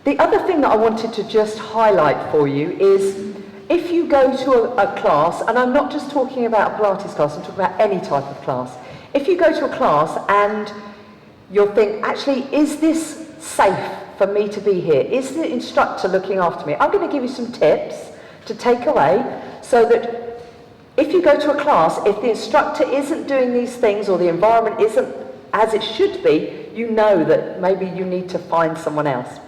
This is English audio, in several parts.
The other thing that I wanted to just highlight for you is if you go to a class, and I'm not just talking about a Pilates class, I'm talking about any type of class. If you go to a class and you'll think, actually, is this safe for me to be here? Is the instructor looking after me? I'm going to give you some tips to take away so that if you go to a class, if the instructor isn't doing these things or the environment isn't as it should be, you know that maybe you need to find someone else.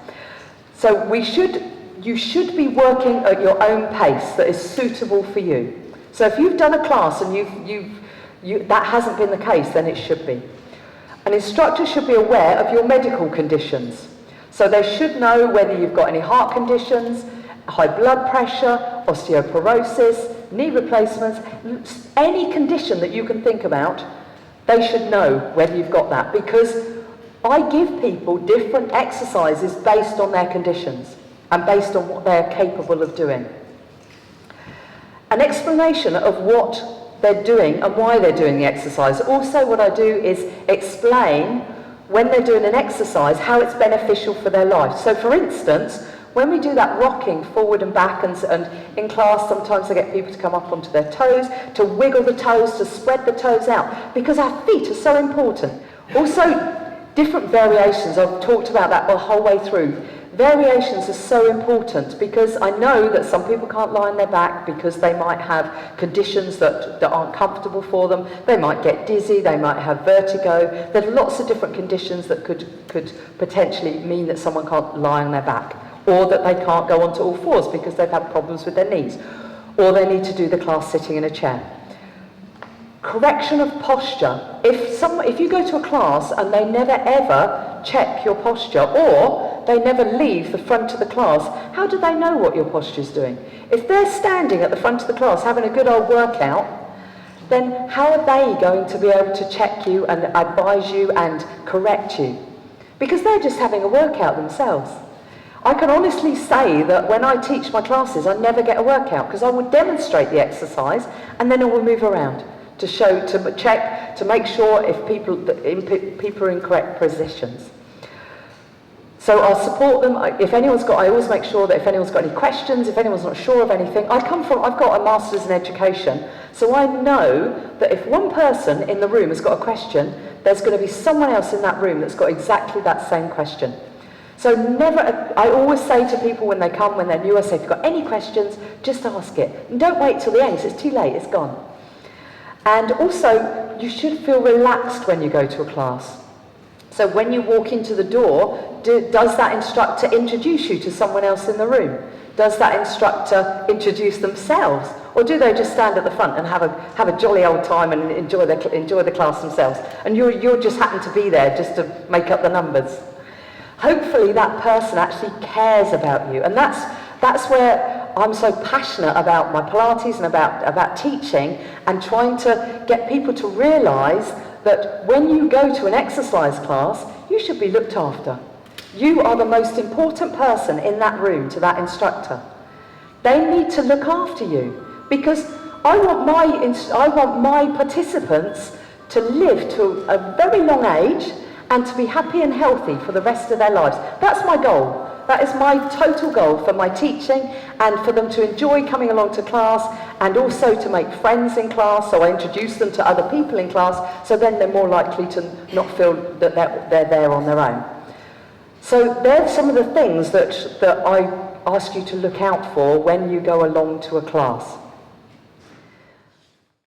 So you should be working at your own pace that is suitable for you. So if you've done a class and that hasn't been the case, then it should be. An instructor should be aware of your medical conditions. So they should know whether you've got any heart conditions, high blood pressure, osteoporosis, knee replacements, any condition that you can think about, they should know whether you've got that, because I give people different exercises based on their conditions and based on what they're capable of doing. An explanation of what they're doing and why they're doing the exercise. Also, what I do is explain when they're doing an exercise how it's beneficial for their life. So for instance, when we do that rocking forward and back, and in class sometimes I get people to come up onto their toes, to wiggle the toes, to spread the toes out, because our feet are so important. Also, different variations, I've talked about that the whole way through. Variations are so important because I know that some people can't lie on their back because they might have conditions that aren't comfortable for them. They might get dizzy, they might have vertigo. There are lots of different conditions that could potentially mean that someone can't lie on their back, or that they can't go onto all fours because they've had problems with their knees, or they need to do the class sitting in a chair. Correction of posture. If you go to a class and they never ever check your posture, or they never leave the front of the class, how do they know what your posture is doing? If they're standing at the front of the class having a good old workout, then how are they going to be able to check you and advise you and correct you? Because they're just having a workout themselves. I can honestly say that when I teach my classes, I never get a workout, because I will demonstrate the exercise and then I will move around to show, to check, to make sure if people are in correct positions. So I'll support them. I always make sure that if anyone's got any questions, if anyone's not sure of anything, I've got a master's in education, so I know that if one person in the room has got a question, there's going to be someone else in that room that's got exactly that same question. So I always say to people when they come, when they're new, I say, if you've got any questions, just ask it. And don't wait till the end, because it's too late, it's gone. And also, you should feel relaxed when you go to a class. So when you walk into the door, does that instructor introduce you to someone else in the room? Does that instructor introduce themselves? Or do they just stand at the front and have a jolly old time and enjoy the class themselves? And you just happen to be there just to make up the numbers. Hopefully that person actually cares about you. And that's where I'm so passionate about my Pilates and about teaching, and trying to get people to realise that when you go to an exercise class, you should be looked after. You are the most important person in that room to that instructor. They need to look after you, because I want my participants to live to a very long age and to be happy and healthy for the rest of their lives. That's my goal. That is my total goal for my teaching, and for them to enjoy coming along to class, and also to make friends in class, so I introduce them to other people in class, so then they're more likely to not feel that they're there on their own. So they're some of the things that I ask you to look out for when you go along to a class.